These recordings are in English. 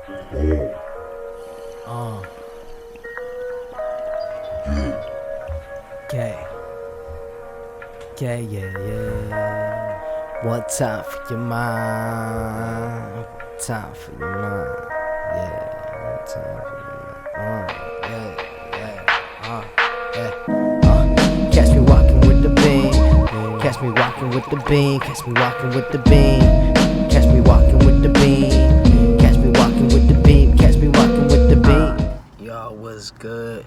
Okay. Yeah. One time for your mind. One time for your mind. Yeah. One time for your mind. Catch me walking with the beam. Catch me walking with the beam. Catch me walking with the beam. Catch me walking with the beam. Catch me walking with the beam. Catch me walking with the beam. Y'all, what's good?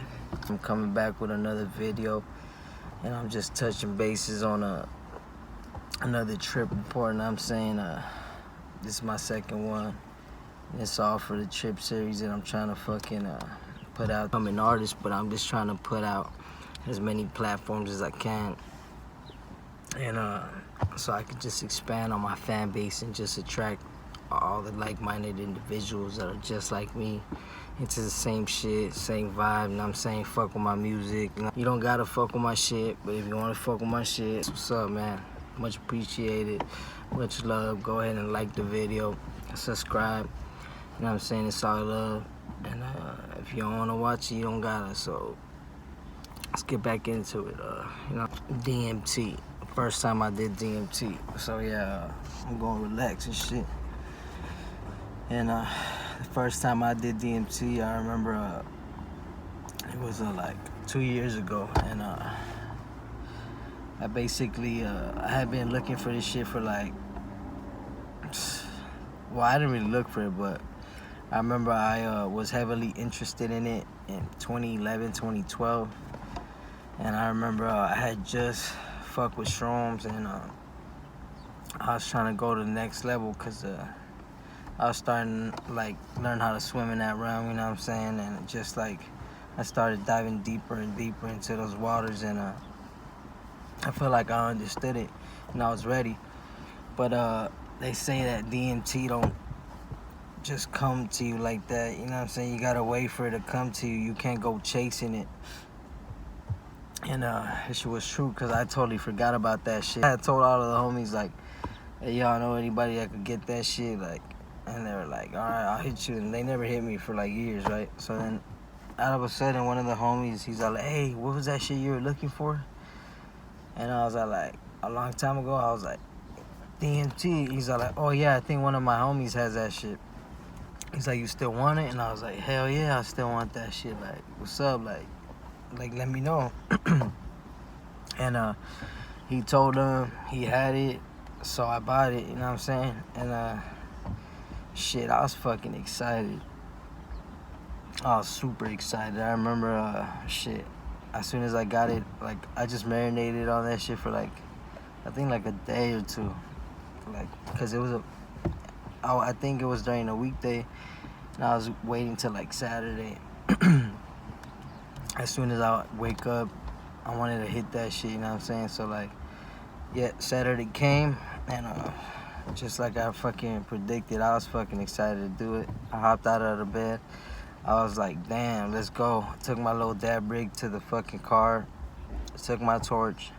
I'm coming back with another video, and I'm just touching bases on another trip report. And I'm saying this is my second one. And it's all for the trip series that I'm trying to fucking put out. I'm an artist, but I'm just trying to put out as many platforms as I can, and so I can just expand on my fan base and just attract all the like-minded individuals that are just like me into the same shit, same vibe. And I'm saying, fuck with my music. You don't gotta fuck with my shit, but if you wanna fuck with my shit, what's up, man? Much appreciated, much love. Go ahead and like the video, subscribe. You know what I'm saying? It's all love. And if you don't wanna watch it, you don't gotta. So let's get back into it. You know, DMT. First time I did DMT. So yeah, I'm gonna relax and shit. And the first time I did DMT, I remember it was like 2 years ago, and I basically I had been looking for this shit for like, well, I didn't really look for it, but I remember I was heavily interested in it in 2011, 2012, and I remember I had just fucked with shrooms, and I was trying to go to the next level, because I was starting to like learn how to swim in that realm, you know what I'm saying? And just like I started diving deeper and deeper into those waters, and I feel like I understood it and I was ready. But they say that DMT don't just come to you like that, you know what I'm saying? You gotta wait for it to come to you. You can't go chasing it. And this shit was true, because I totally forgot about that shit. I had told all of the homies, like, hey, y'all know anybody that could get that shit? Like, and they were like, all right, I'll hit you. And they never hit me for like years, right? So then out of a sudden, one of the homies, he's all like, hey, what was that shit you were looking for? And I was like, a long time ago, I was like, DMT. He's all like, oh yeah, I think one of my homies has that shit. He's like, you still want it? And I was like, hell yeah, I still want that shit. Like, what's up? Like let me know. And he told him he had it, so I bought it, you know what I'm saying? And shit, I was fucking excited. I was super excited. I remember, shit, as soon as I got it, like, I just marinated on that shit for like, I think like a day or two. Like, cause it was I think it was during a weekday, and I was waiting till like Saturday. As soon as I wake up, I wanted to hit that shit, you know what I'm saying? So like, yeah, Saturday came, and just like I fucking predicted, I was fucking excited to do it. I hopped out of the bed. I was like, damn, let's go. I took my little dab rig to the fucking car, took my torch,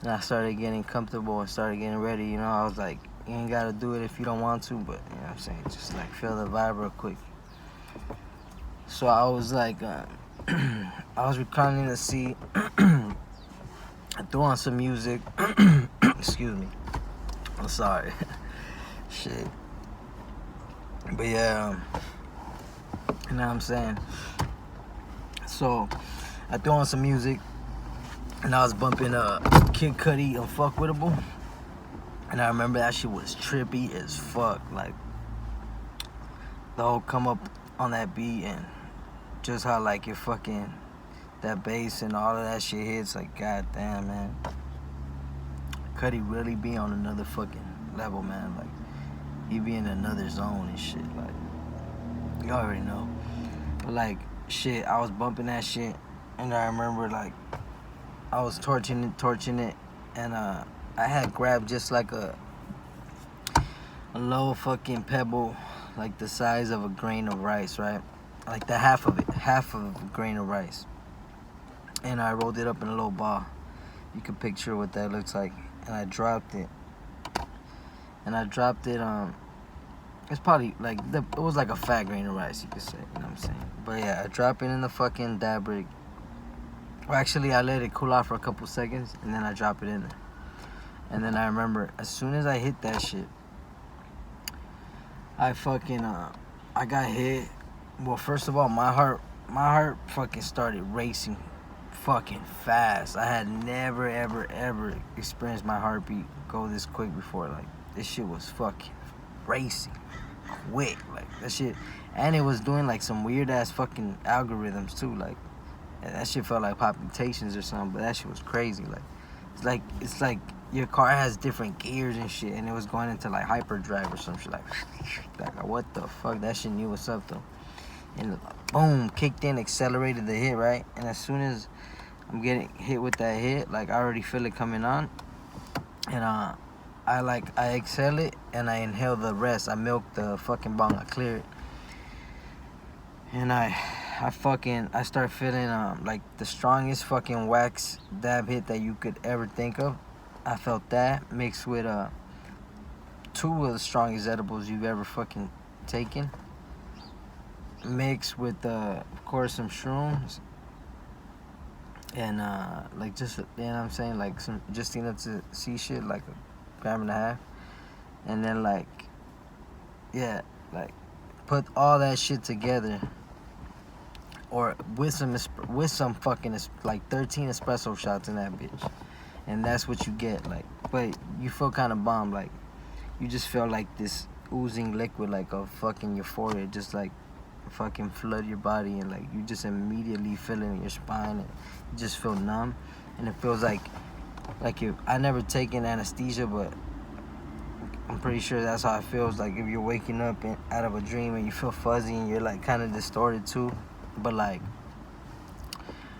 and I started getting comfortable and started getting ready. You know, I was like, you ain't gotta do it if you don't want to, but you know what I'm saying? Just like feel the vibe real quick. So I was like, I was reclining the seat. I threw on some music. Excuse me. I'm sorry. Shit. But yeah, you know what I'm saying? So I threw on some music, and I was bumping Kid Cudi Unfuckwittable. And I remember that shit was trippy as fuck. Like, the whole come up on that beat, and just how like your fucking, that bass and all of that shit hits, like, goddamn, man. Cudi really be on another fucking level, man. Like, he be in another zone and shit. Like, you already know. But like, shit, I was bumping that shit, and I remember like I was torching it, and I had grabbed just like a low fucking pebble, like the size of a grain of rice, right? Like the half of a grain of rice. And I rolled it up in a little ball. You can picture what that looks like. And I dropped it. It's probably like it was like a fat grain of rice, you could say. You know what I'm saying? But yeah, I drop it in the fucking dab rig. Well, actually, I let it cool off for a couple seconds, and then I drop it in there. And then I remember, as soon as I hit that shit, I fucking I got hit. Well, first of all, my heart fucking started racing, fucking fast. I had never ever experienced my heartbeat go this quick before. Like, this shit was fucking racing quick, like that shit. And it was doing like some weird ass fucking algorithms too. Like, that shit felt like palpitations or something. But that shit was crazy. Like, it's like your car has different gears and shit, and it was going into like hyperdrive or some shit. Like what the fuck? That shit knew what's up though. And boom, kicked in, accelerated the hit, right? And as soon as I'm getting hit with that hit, like, I already feel it coming on. And I exhale it and I inhale the rest. I milk the fucking bong, I clear it. And I start feeling like the strongest fucking wax dab hit that you could ever think of. I felt that mixed with 2 of the strongest edibles you've ever fucking taken. Mixed with of course some shrooms. And like, just, you know what I'm saying, like some just enough to see shit, like a gram and a half. And then like, yeah, like put all that shit together, or with some fucking like 13 espresso shots in that bitch, and that's what you get. Like, but you feel kind of bomb. Like, you just feel like this oozing liquid, like a fucking euphoria, just like fucking flood your body, and like you just immediately feel it in your spine, and you just feel numb. And it feels like I never taken anesthesia, but I'm pretty sure that's how it feels. Like, if you're waking up out of a dream and you feel fuzzy and you're like kind of distorted too. But like,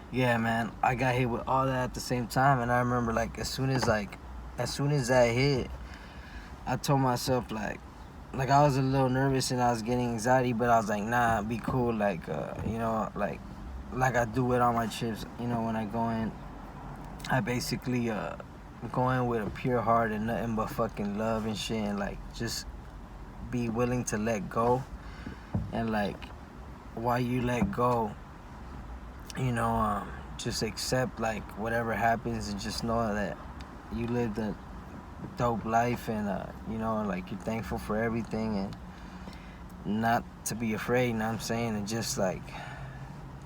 yeah, man, I got hit with all that at the same time. And I remember, like, as soon as that hit, I told myself like I was a little nervous and I was getting anxiety, but I was like, nah, be cool. Like, you know, like I do with all my trips. You know, when I go in, I basically go in with a pure heart and nothing but fucking love and shit, and like just be willing to let go. And like, while you let go, you know, just accept like whatever happens, and just know that you lived a dope life, and you know, like, you're thankful for everything, and not to be afraid, you know what I'm saying, and just like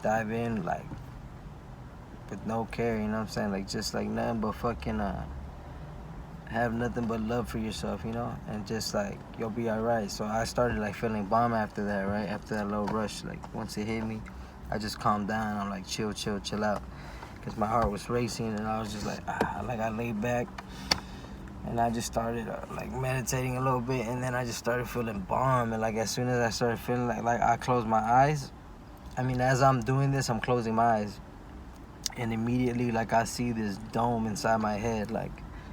dive in, like, with no care, you know what I'm saying, like, just like nothing but fucking have nothing but love for yourself, you know, and just like, you'll be alright. So I started like feeling bomb after that, right? After that little rush, like, once it hit me, I just calmed down. I'm like, chill out, because my heart was racing, and I was just like, I laid back, and I just started like meditating a little bit, and then I just started feeling bomb. And like, as soon as I started feeling like I closed my eyes, I mean, as I'm doing this, I'm closing my eyes, and immediately, like, I see this dome inside my head. Like,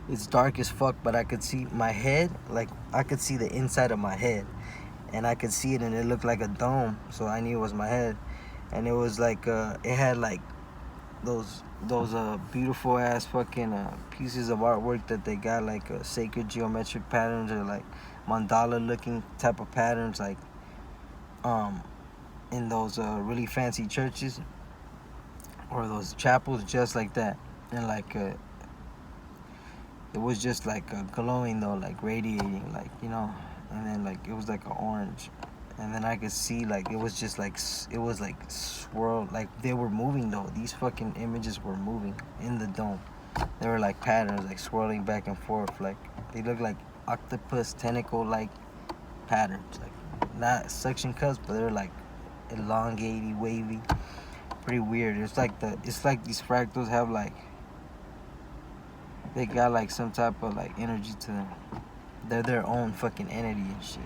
it's dark as fuck, but I could see my head, like, I could see the inside of my head, and I could see it, and it looked like a dome, so I knew it was my head. And it was like, it had like those beautiful ass fucking pieces of artwork that they got, like sacred geometric patterns, or like mandala looking type of patterns, like in those really fancy churches or those chapels, just like that. And like it was just like glowing though, like radiating, like, you know. And then like it was like an orange, and then I could see, like, it was just like, it was like swirled, like they were moving though. These fucking images were moving in the dome. They were like patterns, like swirling back and forth, like they looked like octopus tentacle like patterns, like not suction cups, but they're like elongated, wavy, pretty weird. It's like these fractals have like, they got like some type of like energy to them. They're their own fucking entity and shit.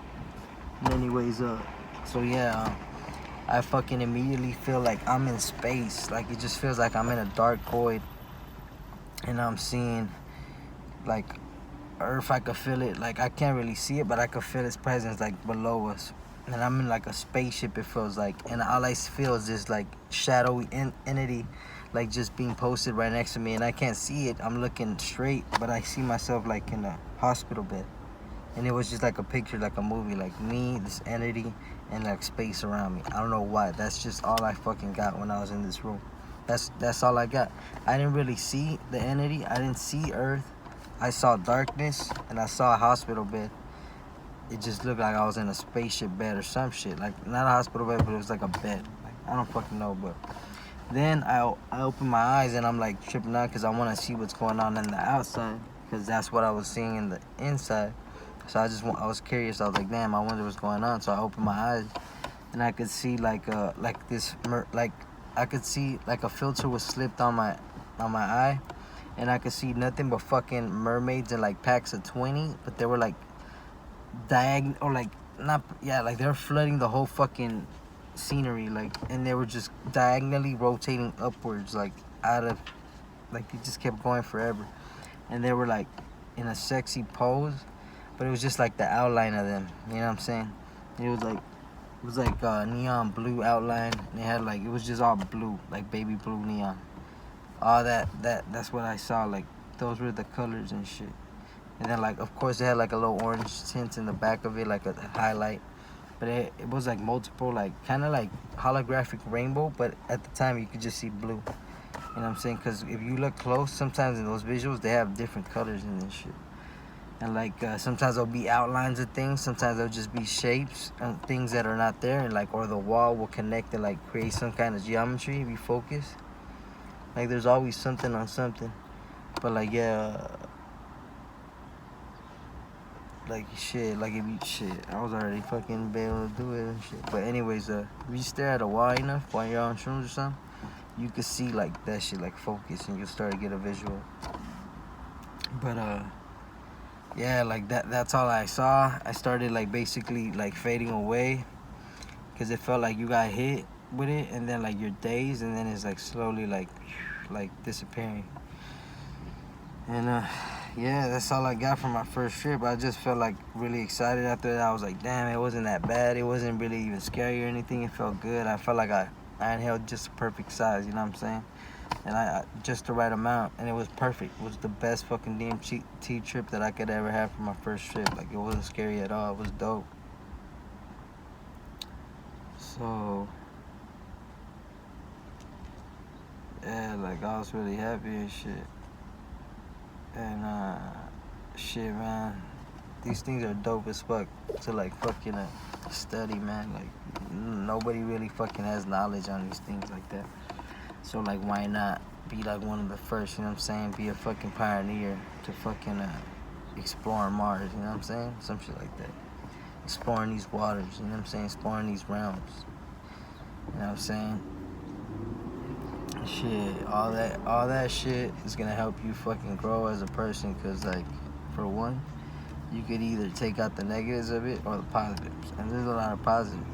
Anyways, so yeah, I fucking immediately feel like I'm in space. Like, it just feels like I'm in a dark void, and I'm seeing like Earth. I could feel it. Like, I can't really see it, but I could feel its presence like below us. And I'm in like a spaceship, it feels like, and all I feel is this like shadowy entity, like just being posted right next to me, and I can't see it. I'm looking straight, but I see myself like in a hospital bed. and it was just like a picture, like a movie, like me, this entity, and like space around me. I don't know why. That's just all I fucking got when I was in this room. That's all I got. I didn't really see the entity. I didn't see Earth. I saw darkness, and I saw a hospital bed. It just looked like I was in a spaceship bed or some shit. Like, not a hospital bed, but it was like a bed. Like, I don't fucking know, but then I opened my eyes, and I'm like tripping out because I want to see what's going on in the outside, because that's what I was seeing in the inside. So I was curious. I was like, damn, I wonder what's going on. So I opened my eyes, and I could see like I could see like a filter was slipped on my eye, and I could see nothing but fucking mermaids in like packs of 20, but they were like diagonal, or like not, yeah, like they were flooding the whole fucking scenery, like, and they were just diagonally rotating upwards, like out of, like they just kept going forever, and they were like in a sexy pose, but it was just like the outline of them, you know what I'm saying? It was like a neon blue outline, and it had like, it was just all blue, like baby blue neon. All that's what I saw, like those were the colors and shit. And then like, of course, it had like a little orange tint in the back of it, like a highlight. But it was like multiple, like kind of like holographic rainbow, but at the time you could just see blue. You know what I'm saying? Because if you look close, sometimes in those visuals, they have different colors in this shit. And like sometimes there'll be outlines of things, sometimes there'll just be shapes and things that are not there, and like, or the wall will connect and like create some kind of geometry if you focus. Like there's always something on something. But like, yeah, like shit, like if you shit, I was already fucking be able to do it and shit. But anyways, if you stare at a wall enough while you're on shrooms or something, you can see like that shit like focus, and you'll start to get a visual. But yeah, like that's all I saw. I started like basically like fading away, because it felt like you got hit with it, and then like you're dazed, and then it's like slowly like disappearing. And yeah, that's all I got from my first trip. I just felt like really excited after that. I was like, damn, it wasn't that bad. It wasn't really even scary or anything. It felt good. I felt like I inhaled just the perfect size, you know what I'm saying? And I just the right amount, and it was perfect. It was the best fucking DMT trip that I could ever have for my first trip. Like, it wasn't scary at all. It was dope. So yeah, like I was really happy and shit. And shit, man, these things are dope as fuck to like fucking study, man. Like nobody really fucking has knowledge on these things like that. So like, why not be like one of the first, you know what I'm saying? Be a fucking pioneer to fucking explore Mars, you know what I'm saying? Some shit like that. Exploring these waters, you know what I'm saying? Exploring these realms, you know what I'm saying? Shit, all that shit is gonna help you fucking grow as a person, cause like, for one, you could either take out the negatives of it or the positives, and there's a lot of positives.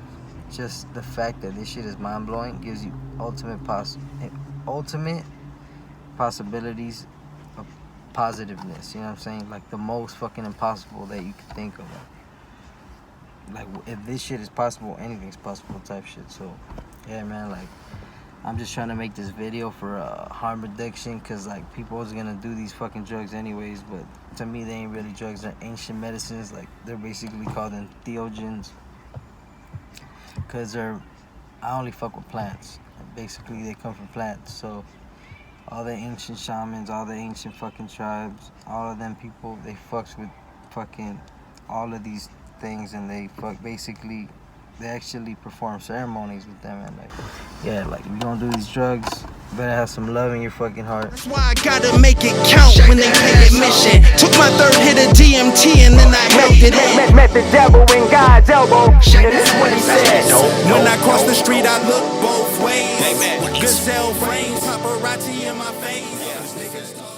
Just the fact that this shit is mind-blowing gives you ultimate possibilities of positiveness, you know what I'm saying? Like the most fucking impossible that you can think of. Like if this shit is possible, anything's possible type shit. So yeah, man, like I'm just trying to make this video for harm reduction, because like people is gonna do these fucking drugs anyways, but to me they ain't really drugs. They're ancient medicines. Like they're basically called entheogens, because I only fuck with plants. Basically they come from plants. So all the ancient shamans, all the ancient fucking tribes, all of them people, they fucks with fucking all of these things, and they actually perform ceremonies with them, and like, yeah, like if you gonna do these drugs, you better have some love in your fucking heart. That's why I gotta make it count when they pay admission. Took my third hit of DMT and then I held it in. Met the devil in God's elbow, and this is what he said. When I cross the street, I look both ways. Gazelle frames, paparazzi in my face.